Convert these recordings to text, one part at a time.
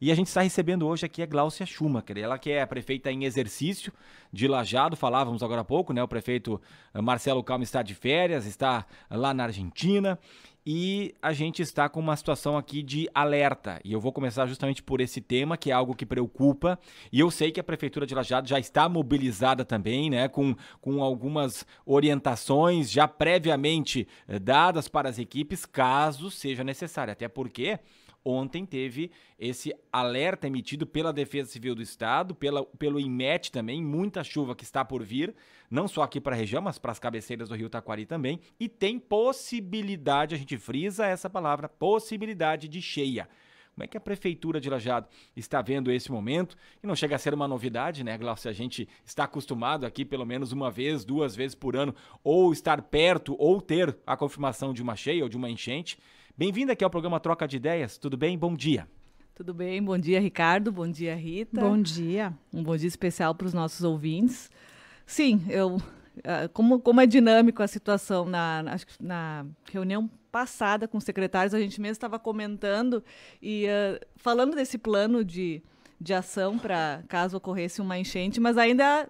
E a gente está recebendo hoje aqui a Gláucia Schumacher, ela que é a prefeita em exercício de Lajeado, falávamos agora há pouco, né? O prefeito Marcelo Calma está de férias, está lá na Argentina. E a gente está com uma situação aqui de alerta. E eu vou começar justamente por esse tema, que é algo que preocupa. E eu sei que a Prefeitura de Lajeado já está mobilizada também, né? Com algumas orientações já previamente dadas para as equipes, caso seja necessário. Até porque ontem teve esse alerta emitido pela Defesa Civil do Estado, pelo INMET também, muita chuva que está por vir, não só aqui para a região, mas para as cabeceiras do Rio Taquari também, e tem possibilidade, a gente frisa essa palavra, possibilidade de cheia. Como é que a Prefeitura de Lajeado está vendo esse momento? E não chega a ser uma novidade, né, Glaucia? A gente está acostumado aqui pelo menos uma vez, 2 vezes por ano, ou estar perto, ou ter a confirmação de uma cheia ou de uma enchente. Bem-vinda aqui ao programa Troca de Ideias, tudo bem? Bom dia. Tudo bem, bom dia Ricardo, bom dia Rita. Bom dia. Um bom dia especial para os nossos ouvintes. Sim, como é dinâmico a situação, acho que na reunião passada com os secretários, a gente mesmo estava comentando e falando desse plano de ação para caso ocorresse uma enchente, mas ainda...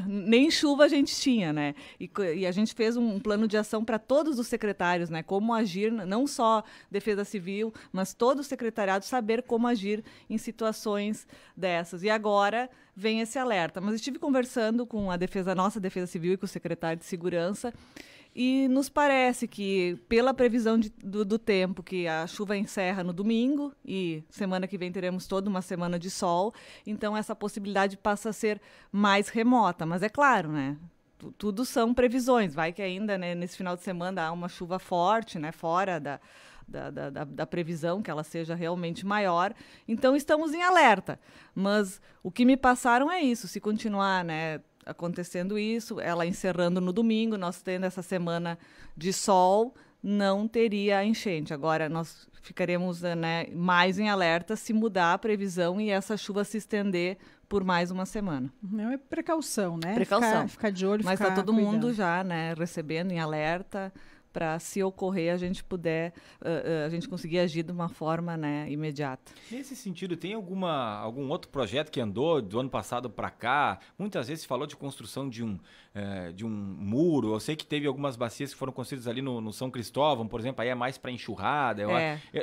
nem chuva a gente tinha, né? E a gente fez um plano de ação para todos os secretários, né? Como agir, não só Defesa Civil, mas todo o secretariado saber como agir em situações dessas. E agora vem esse alerta. Mas estive conversando com nossa Defesa Civil e com o secretário de Segurança, e nos parece que, pela previsão do tempo, que a chuva encerra no domingo e semana que vem teremos toda uma semana de sol, então essa possibilidade passa a ser mais remota. Mas é claro, né? Tudo são previsões. Vai que ainda, né, nesse final de semana há uma chuva forte, né, fora da previsão, que ela seja realmente maior. Então estamos em alerta. Mas o que me passaram é isso. Se continuar, né, acontecendo isso, ela encerrando no domingo, nós tendo essa semana de sol, não teria enchente. Agora nós ficaremos, né, mais em alerta se mudar a previsão e essa chuva se estender por mais uma semana. Não é precaução, né? Precaução. Ficar de olho, mas ficar está todo cuidando. mundo já, né, recebendo em alerta, para, se ocorrer, a gente a gente conseguir agir de uma forma, né, imediata. Nesse sentido, tem algum outro projeto que andou do ano passado para cá? Muitas vezes se falou de construção de um muro. Eu sei que teve algumas bacias que foram construídas ali no São Cristóvão, por exemplo, aí é mais para enxurrada.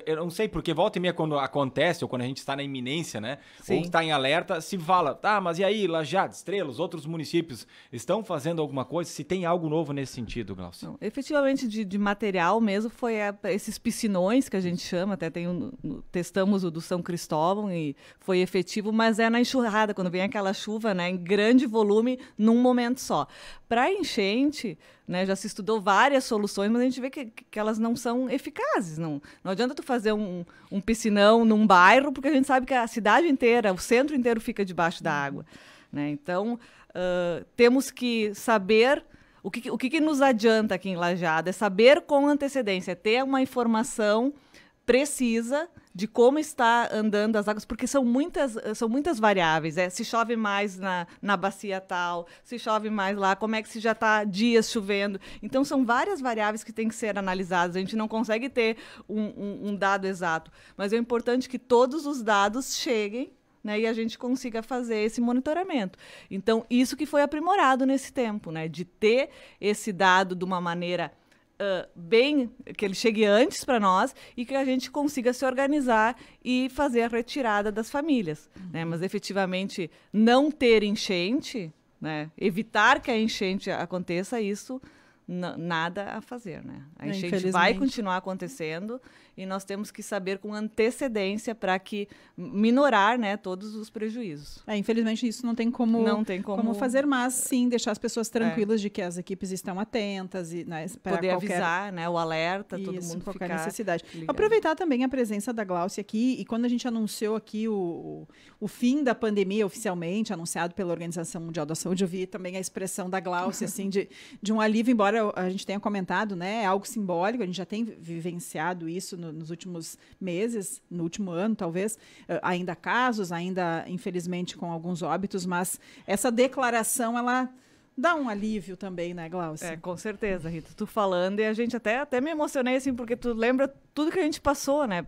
Eu não sei, porque volta e meia quando acontece, ou quando a gente está na iminência, né? Sim. Ou está em alerta, se fala, tá, mas e aí, Lajeado, Estrelas, outros municípios estão fazendo alguma coisa? Se tem algo novo nesse sentido, Glaucia? Efetivamente, de material mesmo, foi esses piscinões que a gente chama, até testamos o do São Cristóvão e foi efetivo, mas é na enxurrada, quando vem aquela chuva, né, em grande volume, num momento só. Para enchente, né, já se estudou várias soluções, mas a gente vê que elas não são eficazes. Não adianta tu fazer um piscinão num bairro, porque a gente sabe que a cidade inteira, o centro inteiro fica debaixo da água, né? Então, temos que saber... O que nos adianta aqui em Lajeado é saber com antecedência, ter uma informação precisa de como está andando as águas, porque são muitas variáveis. Se chove mais na bacia tal, se chove mais lá, como é que se já está dias chovendo. Então, são várias variáveis que têm que ser analisadas. A gente não consegue ter um dado exato, mas é importante que todos os dados cheguem, né, e a gente consiga fazer esse monitoramento. Então, isso que foi aprimorado nesse tempo, né, de ter esse dado de uma maneira bem, que ele chegue antes para nós e que a gente consiga se organizar e fazer a retirada das famílias. Né? Mas, efetivamente, não ter enchente, né, evitar que a enchente aconteça, isso nada a fazer. Né? A enchente vai continuar acontecendo e nós temos que saber com antecedência para que minorar, né, todos os prejuízos. Infelizmente isso não tem como fazer, mas sim deixar as pessoas tranquilas de que as equipes estão atentas e, né, poder avisar, né, o alerta, todo mundo qualquer ficar necessidade. ligado. Aproveitar também a presença da Gláucia aqui, e quando a gente anunciou aqui o fim da pandemia oficialmente, anunciado pela Organização Mundial da Saúde, eu vi também a expressão da Gláucia assim, de um alívio, embora a gente tenha comentado, né, é algo simbólico, a gente já tem vivenciado isso nos últimos meses, no último ano, talvez, ainda há casos, ainda, infelizmente, com alguns óbitos, mas essa declaração, ela dá um alívio também, né, Glaucia? Com certeza, Rita. Tu falando e a gente até me emocionei, assim, porque tu lembra tudo que a gente passou, né?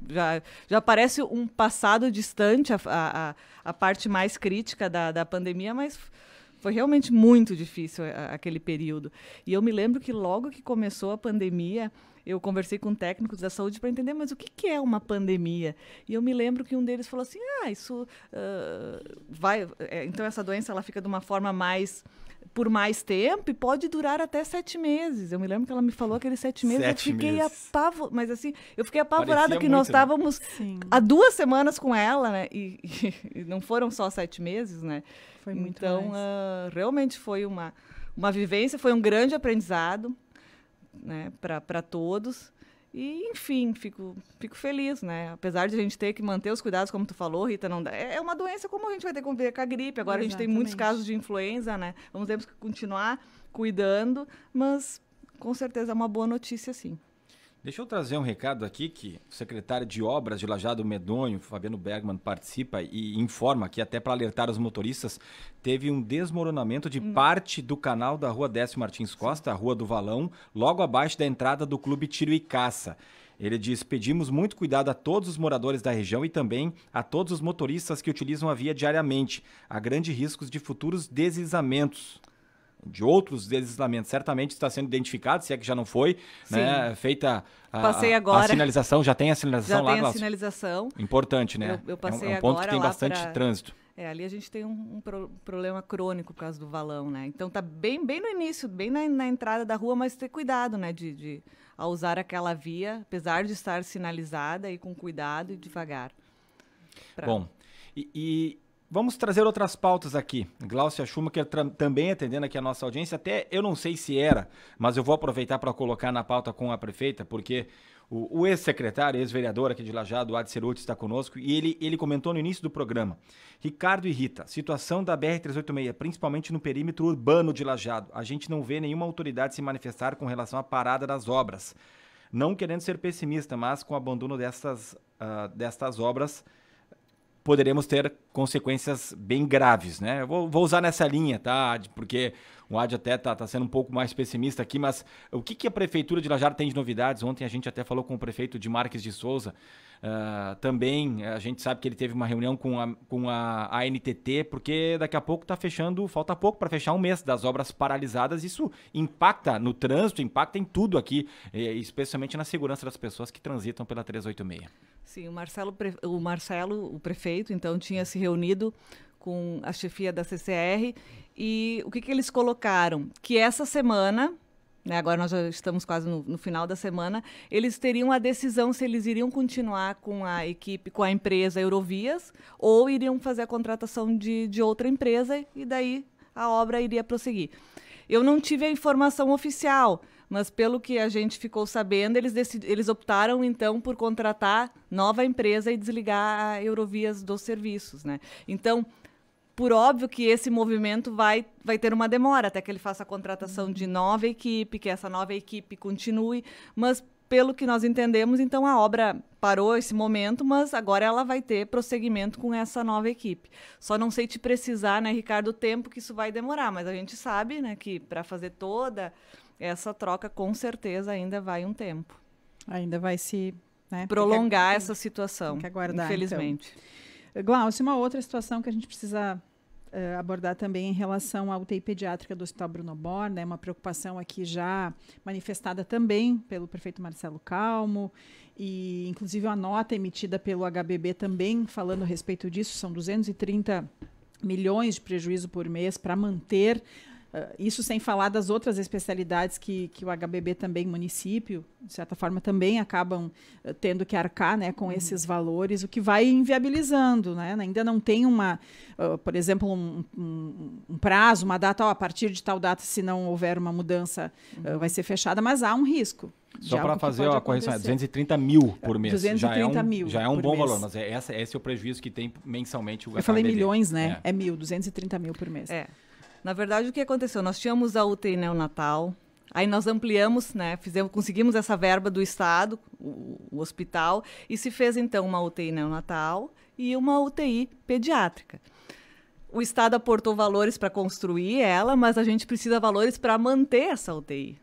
Já parece um passado distante, a parte mais crítica da pandemia, mas foi realmente muito difícil aquele período. E eu me lembro que logo que começou a pandemia, eu conversei com técnicos da saúde para entender, mas o que é uma pandemia? E eu me lembro que um deles falou assim, isso então essa doença ela fica de uma forma por mais tempo e pode durar até 7 meses. Eu me lembro que ela me falou aqueles 7 meses, eu fiquei apavorada, mas assim, eu fiquei apavorada que muito, nós estávamos né? há 2 semanas com ela, né? E não foram só 7 meses, né? Foi muito então, realmente foi uma vivência, foi um grande aprendizado, né, para todos. E, enfim, fico feliz, né? Apesar de a gente ter que manter os cuidados, como tu falou, Rita, não dá. É uma doença como a gente vai ter que conviver com a gripe. Agora a gente tem muitos casos de influenza, né? Vamos ter que continuar cuidando, mas com certeza é uma boa notícia, sim. Deixa eu trazer um recado aqui que o secretário de Obras de Lajeado Medonho, Fabiano Bergman, participa e informa que até para alertar os motoristas, teve um desmoronamento de parte do canal da Rua Décio Martins Costa, a Rua do Valão, logo abaixo da entrada do Clube Tiro e Caça. Ele diz, pedimos muito cuidado a todos os moradores da região e também a todos os motoristas que utilizam a via diariamente. Há grandes riscos de futuros deslizamentos. De outros deslizamentos, certamente está sendo identificado, se é que já não foi, né? Feita a sinalização, já tem a sinalização lá? Já tem a sinalização. Importante, né? Eu passei é um ponto que tem bastante trânsito. Ali a gente tem um problema crônico por causa do valão, né? Então tá bem no início, bem na entrada da rua, mas ter cuidado, né? Ao usar aquela via, apesar de estar sinalizada, e com cuidado e devagar. Bom, vamos trazer outras pautas aqui. Glaucia Schumacher também atendendo aqui a nossa audiência. Até eu não sei se era, mas eu vou aproveitar para colocar na pauta com a prefeita, porque o ex-secretário, ex-vereador aqui de Lajeado, Adi Ceruti, está conosco, e ele comentou no início do programa. Ricardo e Rita, situação da BR-386, principalmente no perímetro urbano de Lajeado. A gente não vê nenhuma autoridade se manifestar com relação à parada das obras. Não querendo ser pessimista, mas com o abandono destas obras, poderemos ter consequências bem graves, né? Eu vou usar nessa linha, tá, Adi? Porque o Adi até tá sendo um pouco mais pessimista aqui, mas o que a Prefeitura de Lajeado tem de novidades? Ontem a gente até falou com o prefeito de Marques de Souza. Também a gente sabe que ele teve uma reunião com a ANTT, porque daqui a pouco falta pouco para fechar um mês das obras paralisadas. Isso impacta no trânsito, impacta em tudo aqui, especialmente na segurança das pessoas que transitam pela 386. Sim, o Marcelo, o prefeito, então tinha se reunido com a chefia da CCR e o que eles colocaram? Que essa semana, né, agora nós já estamos quase no final da semana, eles teriam a decisão se eles iriam continuar com a equipe, com a empresa Eurovias, ou iriam fazer a contratação de outra empresa e daí a obra iria prosseguir. Eu não tive a informação oficial, mas pelo que a gente ficou sabendo, eles optaram, então, por contratar nova empresa e desligar a Eurovias dos serviços, né? Então, por óbvio que esse movimento vai ter uma demora até que ele faça a contratação de nova equipe, que essa nova equipe continue, mas pelo que nós entendemos, então a obra parou esse momento, mas agora ela vai ter prosseguimento com essa nova equipe. Só não sei te precisar, né, Ricardo, o tempo que isso vai demorar, mas a gente sabe, né, que para fazer toda essa troca, com certeza, ainda vai um tempo. Ainda vai se... né, prolongar essa situação, tem que aguardar, infelizmente. Então. Glaucia, uma outra situação que a gente precisa abordar também em relação à UTI pediátrica do Hospital Bruno Bor, né, uma preocupação aqui já manifestada também pelo prefeito Marcelo Calmo, e inclusive uma nota emitida pelo HBB também falando a respeito disso, são 230 milhões de prejuízo por mês para manter. Isso sem falar das outras especialidades que o HBB também, município, de certa forma, também acabam tendo que arcar, né, com esses valores, o que vai inviabilizando, né? Ainda não tem por exemplo, um prazo, uma data, a partir de tal data, se não houver uma mudança, vai ser fechada, mas há um risco. Só para fazer a correção, 230 mil por mês. 230 mil. Já é um bom valor, mas esse é o prejuízo que tem mensalmente o HBB. Eu falei milhões, né? É 230 mil por mês. Na verdade, o que aconteceu? Nós tínhamos a UTI neonatal, aí nós ampliamos, né, conseguimos essa verba do Estado, o hospital, e se fez, então, uma UTI neonatal e uma UTI pediátrica. o Estado aportou valores para construir ela, mas a gente precisa de valores para manter essa UTI.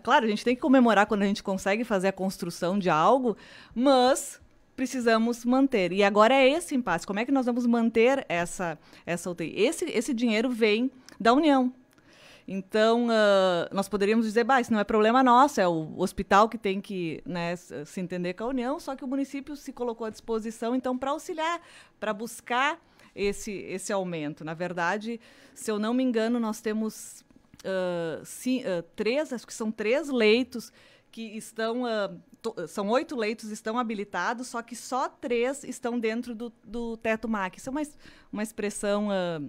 Claro, a gente tem que comemorar quando a gente consegue fazer a construção de algo, mas precisamos manter. E agora é esse impasse. Como é que nós vamos manter essa UTI? Esse dinheiro vem da União. Então, nós poderíamos dizer, isso não é problema nosso, é o hospital que tem que, né, se entender com a União, só que o município se colocou à disposição, então, para auxiliar, para buscar esse aumento. Na verdade, se eu não me engano, nós temos acho que são 3 leitos que estão... são 8 leitos estão habilitados, só que só 3 estão dentro do teto MAC. Isso é uma expressão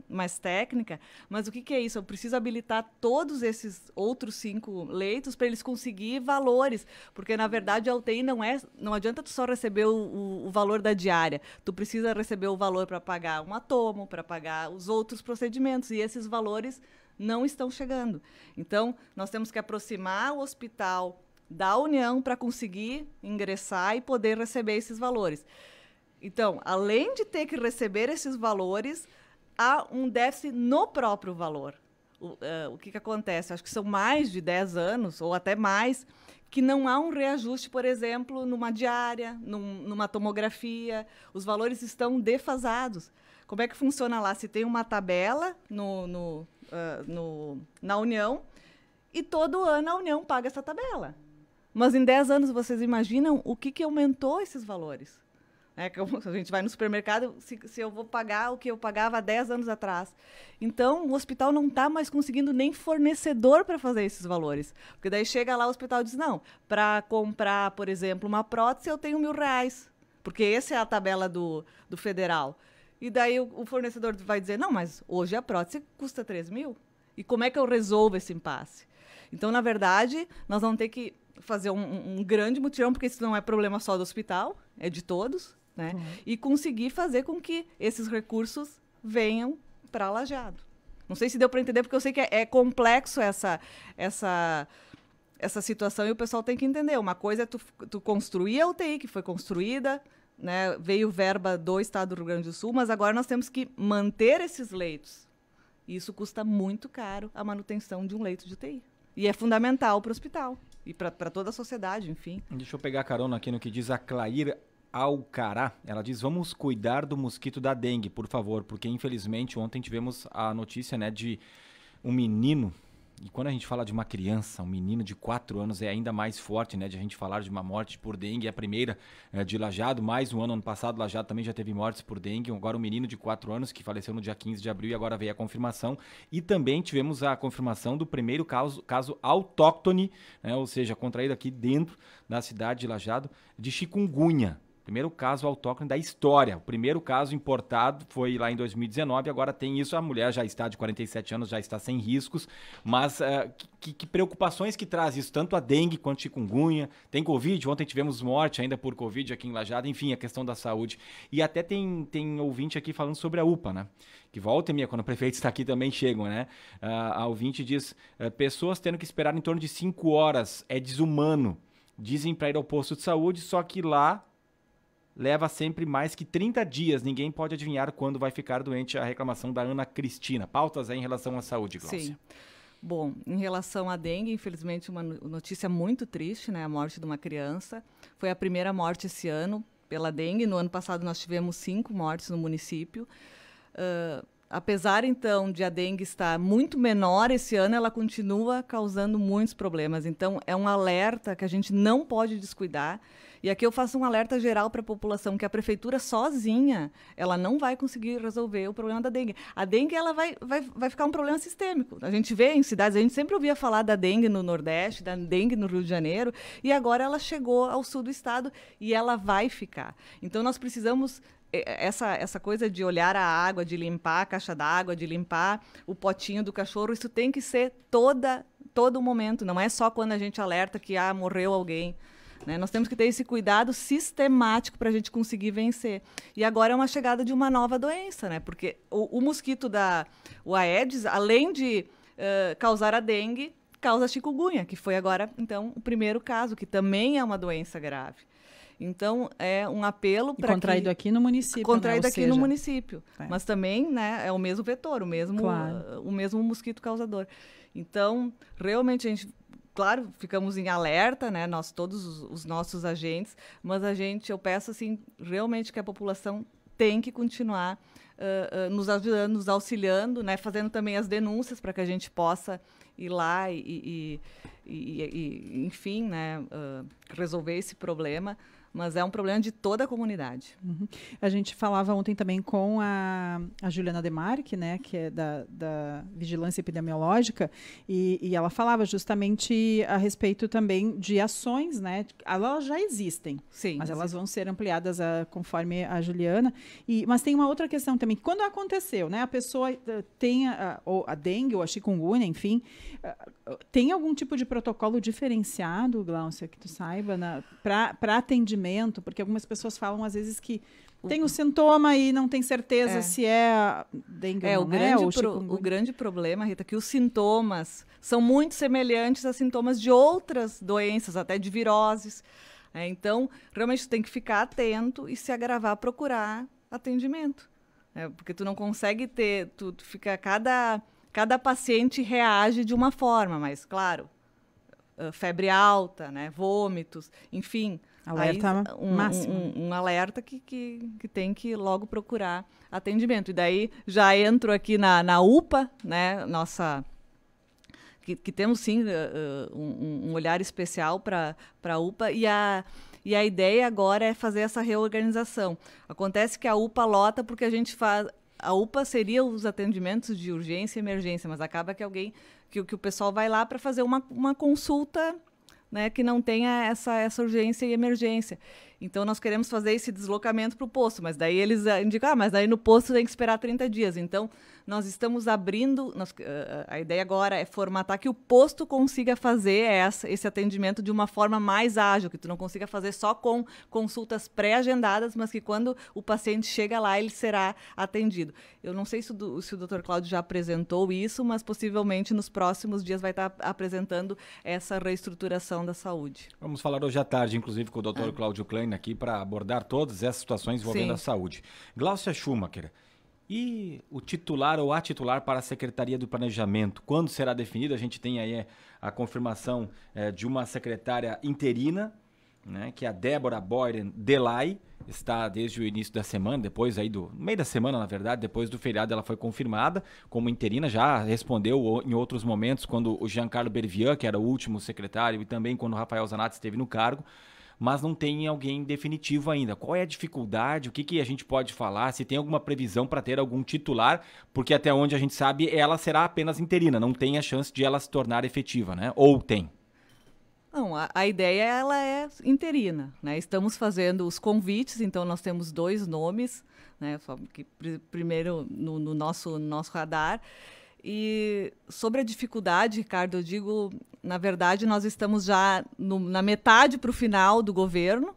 mais técnica, mas o que é isso? Eu preciso habilitar todos esses outros 5 leitos para eles conseguir valores, porque, na verdade, a UTI não adianta tu só receber o valor da diária, tu precisa receber o valor para pagar um atomo, para pagar os outros procedimentos, e esses valores não estão chegando. Então, nós temos que aproximar o hospital da União para conseguir ingressar e poder receber esses valores. Então, além de ter que receber esses valores, há um déficit no próprio valor. O que acontece? Acho que são mais de 10 anos, ou até mais, que não há um reajuste, por exemplo, numa diária, numa tomografia. Os valores estão defasados. Como é que funciona lá? Se tem uma tabela na União, e todo ano a União paga essa tabela. Mas em 10 anos, vocês imaginam o que aumentou esses valores? A gente vai no supermercado, se eu vou pagar o que eu pagava há 10 anos atrás. Então, o hospital não está mais conseguindo nem fornecedor para fazer esses valores. Porque daí chega lá, o hospital diz, não, para comprar, por exemplo, uma prótese, eu tenho R$1.000. Porque essa é a tabela do federal. E daí o fornecedor vai dizer, não, mas hoje a prótese custa 3.000. E como é que eu resolvo esse impasse? Então, na verdade, nós vamos ter que fazer um grande mutirão, porque isso não é problema só do hospital, é de todos, né? E conseguir fazer com que esses recursos venham para Lajeado. Não sei se deu para entender, porque eu sei que é complexo essa situação, e o pessoal tem que entender. Uma coisa é tu construir a UTI, que foi construída, né? Veio verba do Estado do Rio Grande do Sul, mas agora nós temos que manter esses leitos. E isso custa muito caro, a manutenção de um leito de UTI. E é fundamental para o hospital. E para toda a sociedade, enfim. Deixa eu pegar carona aqui no que diz a Clair Alcará. Ela diz, vamos cuidar do mosquito da dengue, por favor, porque infelizmente ontem tivemos a notícia, né, de um menino, e quando a gente fala de uma criança, um menino de 4 anos, é ainda mais forte, né, de a gente falar de uma morte por dengue. É a primeira de Lajeado, mais um ano passado, Lajeado também já teve mortes por dengue. Agora um menino de 4 anos que faleceu no dia 15 de abril e agora veio a confirmação. E também tivemos a confirmação do primeiro caso autóctone, né, ou seja, contraído aqui dentro da cidade de Lajeado, de chikungunya. Primeiro caso autóctone da história. O primeiro caso importado foi lá em 2019, agora tem isso. A mulher já está de 47 anos, já está sem riscos, mas que preocupações que traz isso, tanto a dengue quanto a chikungunya. Tem Covid, ontem tivemos morte ainda por Covid aqui em Lajeado, enfim, a questão da saúde. E até tem ouvinte aqui falando sobre a UPA, né? Que volta e meia, quando o prefeito está aqui, também chegam, né? A ouvinte diz, pessoas tendo que esperar em torno de 5 horas, é desumano. Dizem para ir ao posto de saúde, só que lá leva sempre mais que 30 dias. Ninguém pode adivinhar quando vai ficar doente. A reclamação da Ana Cristina. Pautas aí em relação à saúde, Gláucia. Sim. Bom, em relação à dengue, infelizmente, uma notícia muito triste, né? A morte de uma criança. Foi a primeira morte esse ano pela dengue. No ano passado nós tivemos 5 mortes no município. Apesar, então, de a dengue estar muito menor esse ano, ela continua causando muitos problemas. Então, é um alerta que a gente não pode descuidar. E aqui eu faço um alerta geral para a população, que a prefeitura sozinha, ela não vai conseguir resolver o problema da dengue. A dengue, ela vai ficar um problema sistêmico. A gente vê em cidades, a gente sempre ouvia falar da dengue no Nordeste, da dengue no Rio de Janeiro, e agora ela chegou ao sul do estado e ela vai ficar. Então, nós precisamos... Essa coisa de olhar a água, de limpar a caixa d'água, de limpar o potinho do cachorro, isso tem que ser todo momento, não é só quando a gente alerta que morreu alguém. Né? Nós temos que ter esse cuidado sistemático para a gente conseguir vencer. E agora é uma chegada de uma nova doença, né? Porque o mosquito o Aedes, além de causar a dengue, causa a chikungunya, que foi agora, então, o primeiro caso, que também é uma doença grave. Então, é um apelo para contraído aqui no município, contraído né? aqui no município. É. Mas também, né, é o mesmo vetor, Claro. o mesmo mosquito causador. Então, realmente, a gente, claro, ficamos em alerta, né, nós, todos os nossos agentes, mas eu peço, assim, realmente que a população tem que continuar nos ajudando, nos auxiliando, né, fazendo também as denúncias para que a gente possa ir lá e enfim, né, resolver esse problema. Mas é um problema de toda a comunidade. Uhum. A gente falava ontem também com a Juliana Demarque, né, que é da Vigilância Epidemiológica, e ela falava justamente a respeito também de ações, né? Elas já existem, sim, mas elas vão ser ampliadas conforme a Juliana. Mas tem uma outra questão também. Quando aconteceu, né, a pessoa tem a dengue ou a chikungunya, enfim, tem algum tipo de protocolo diferenciado, Gláucia, que tu saiba, para atendimento? Porque algumas pessoas falam, às vezes, que tem o sintoma e não tem certeza se é dengue ou não é, ou chikungunya. O grande problema, Rita, é que os sintomas são muito semelhantes a sintomas de outras doenças, até de viroses. Então, realmente, tu tem que ficar atento e, se agravar, procurar atendimento. Porque tu não consegue ter... Tu fica... Cada paciente reage de uma forma, mas, claro, febre alta, né, vômitos, enfim... Alerta máximo. Um alerta que tem que logo procurar atendimento. E daí já entro aqui na UPA, né, nossa... Que temos, sim, um olhar especial para a UPA, e a ideia agora é fazer essa reorganização. Acontece que a UPA lota porque a gente faz... A UPA seria os atendimentos de urgência e emergência, mas acaba que o pessoal vai lá para fazer uma consulta, né, que não tenha essa urgência e emergência. Então, nós queremos fazer esse deslocamento para o posto, mas daí eles indicam, mas daí no posto tem que esperar 30 dias. Então, nós estamos abrindo, a ideia agora é formatar que o posto consiga fazer esse atendimento de uma forma mais ágil, que tu não consiga fazer só com consultas pré-agendadas, mas que quando o paciente chega lá, ele será atendido. Eu não sei se o Dr. Cláudio já apresentou isso, mas possivelmente nos próximos dias vai estar apresentando essa reestruturação da saúde. Vamos falar hoje à tarde, inclusive, com o Dr. Cláudio Klein aqui para abordar todas essas situações envolvendo a saúde. Gláucia Schumacher, e o titular ou a titular para a Secretaria do Planejamento, quando será definido? A gente tem aí a confirmação de uma secretária interina, né, que é a Débora Boyren Delay, está desde o início da semana, depois aí no meio da semana, na verdade, depois do feriado ela foi confirmada como interina, já respondeu em outros momentos, quando o Giancarlo Bervian, que era o último secretário, e também quando o Rafael Zanatti esteve no cargo, mas não tem alguém definitivo ainda. Qual é a dificuldade? O que a gente pode falar? Se tem alguma previsão para ter algum titular? Porque até onde a gente sabe, ela será apenas interina, não tem a chance de ela se tornar efetiva, né? Ou tem? Não, a ideia ela é interina, né? Estamos fazendo os convites, então nós temos 2 nomes, né? Só que primeiro no nosso radar. E sobre a dificuldade, Ricardo, eu digo, na verdade, nós estamos já na metade para o final do governo,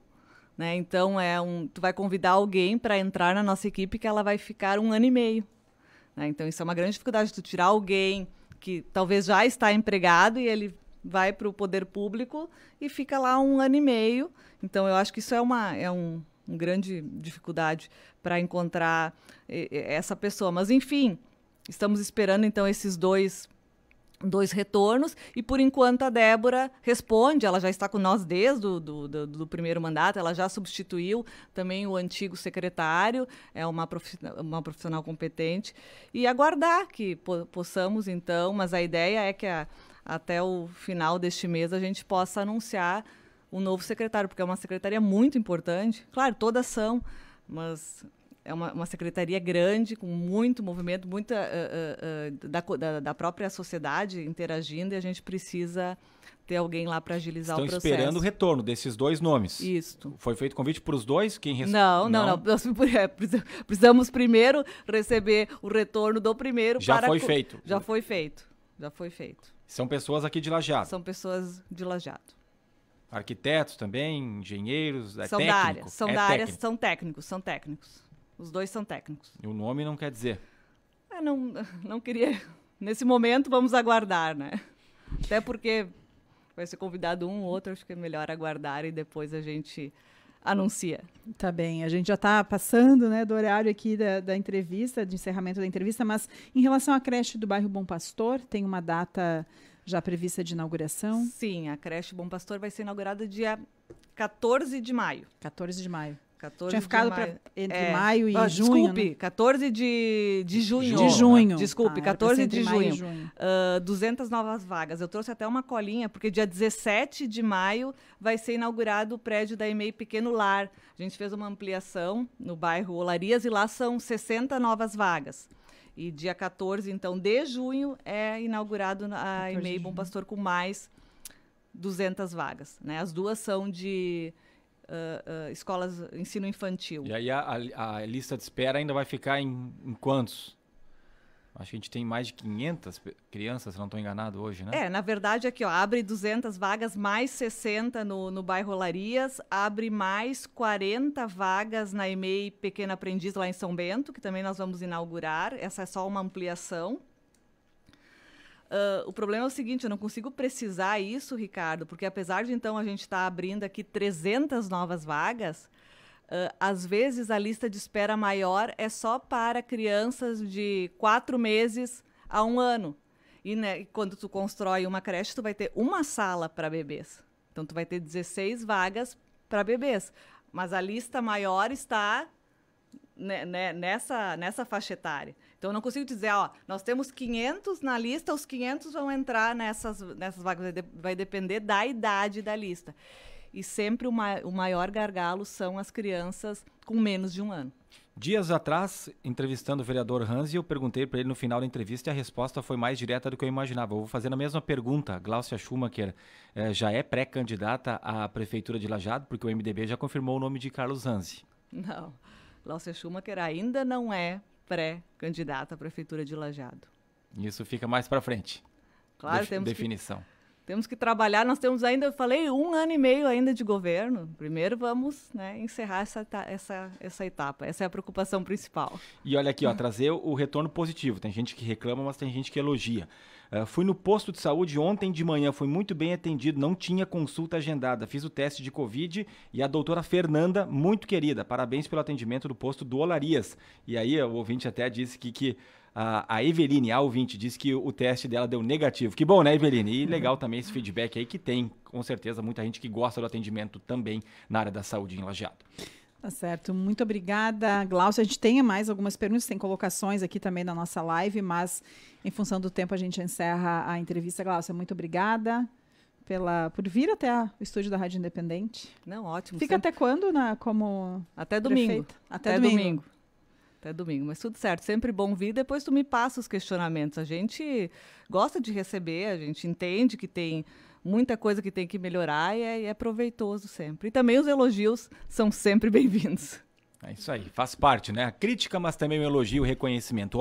né? Então, tu vai convidar alguém para entrar na nossa equipe que ela vai ficar 1 ano e meio. Né? Então, isso é uma grande dificuldade, tu tirar alguém que talvez já está empregado e ele vai para o poder público e fica lá 1 ano e meio. Então, eu acho que isso é uma grande dificuldade para encontrar essa pessoa. Mas, enfim... Estamos esperando, então, esses dois retornos e, por enquanto, a Débora responde. Ela já está com nós desde do primeiro mandato, ela já substituiu também o antigo secretário, é uma profissional competente, e aguardar que possamos, então, mas a ideia é que até o final deste mês a gente possa anunciar um novo secretário, porque é uma secretaria muito importante. Claro, todas são, mas... É uma secretaria grande, com muito movimento, muita da própria sociedade interagindo, e a gente precisa ter alguém lá para agilizar o processo. Estão esperando o retorno desses 2 nomes. Isso. Foi feito convite para os 2? Não. Nós precisamos primeiro receber o retorno do primeiro. Já foi feito. Já foi feito. São pessoas aqui de Lajeado. São pessoas de Lajeado. Arquitetos também, engenheiros, são técnico? Da área, são técnicos. Os 2 são técnicos. E o nome não quer dizer? Não queria... Nesse momento, vamos aguardar, né? Até porque vai ser convidado um ou outro, acho que é melhor aguardar e depois a gente anuncia. Tá bem, a gente já está passando, né, do horário aqui da entrevista, de encerramento da entrevista, mas em relação à creche do bairro Bom Pastor, tem uma data já prevista de inauguração? Sim, a creche Bom Pastor vai ser inaugurada dia 14 de maio. 14 de maio. 14 Tinha ficado de maio. Entre maio e junho, desculpe, né? 14 de junho. De junho. Desculpe, Ah, 14 entre de maio e junho. 200 novas vagas. Eu trouxe até uma colinha, porque dia 17 de maio vai ser inaugurado o prédio da EMEI Pequeno Lar. A gente fez uma ampliação no bairro Olarias e lá são 60 novas vagas. E dia 14, então, de junho, é inaugurado a EMEI Bom Pastor com mais 200 vagas. Né? As duas são de escolas ensino infantil. E aí a lista de espera ainda vai ficar em quantos? Acho que a gente tem mais de 500 crianças, se não estou enganado, hoje, né? Na verdade, aqui, ó, abre 200 vagas, mais 60 no bairro Olarias, abre mais 40 vagas na EMEI Pequeno Aprendiz, lá em São Bento, que também nós vamos inaugurar. Essa é só uma ampliação. O problema é o seguinte, eu não consigo precisar isso, Ricardo, porque apesar de, então, a gente estar abrindo aqui 300 novas vagas, às vezes a lista de espera maior é só para crianças de 4 meses a 1 ano. E, né, quando tu constrói uma creche, tu vai ter uma sala para bebês. Então, tu vai ter 16 vagas para bebês. Mas a lista maior está nessa faixa etária. Então, eu não consigo dizer, ó, nós temos 500 na lista, os 500 vão entrar nessas vagas. Vai depender da idade da lista. E sempre o maior gargalo são as crianças com menos de 1 ano. Dias atrás, entrevistando o vereador Hanzi, eu perguntei para ele no final da entrevista e a resposta foi mais direta do que eu imaginava. Eu vou fazer a mesma pergunta. Glaucia Schumacher já é pré-candidata à Prefeitura de Lajeado, porque o MDB já confirmou o nome de Carlos Hanzi. Não, Glaucia Schumacher ainda não é pré-candidata à Prefeitura de Lajeado. Isso fica mais para frente. Claro, temos que trabalhar, nós temos ainda, eu falei, 1 ano e meio ainda de governo. Primeiro vamos, né, encerrar essa etapa. Essa é a preocupação principal. E olha aqui, ó, trazer o retorno positivo. Tem gente que reclama, mas tem gente que elogia. Fui no posto de saúde ontem de manhã, fui muito bem atendido, não tinha consulta agendada. Fiz o teste de Covid e a doutora Fernanda, muito querida, parabéns pelo atendimento do posto do Olarias. E aí o ouvinte até disse que a Eveline, a ouvinte, disse que o teste dela deu negativo. Que bom, né, Eveline? E legal também esse feedback aí que tem, com certeza, muita gente que gosta do atendimento também na área da saúde em Lajeado. Tá certo, muito obrigada, Glaucia. A gente tem mais algumas perguntas, tem colocações aqui também na nossa live, mas em função do tempo a gente encerra a entrevista. Glaucia, muito obrigada por vir até o estúdio da Rádio Independente. Não, ótimo. Fica até quando como Até domingo. Prefeita? Até domingo. Até domingo, mas tudo certo, sempre bom vir, depois tu me passa os questionamentos. A gente gosta de receber, a gente entende que tem muita coisa que tem que melhorar e é proveitoso sempre. E também os elogios são sempre bem-vindos. É isso aí, faz parte, né? A crítica, mas também o elogio, o reconhecimento.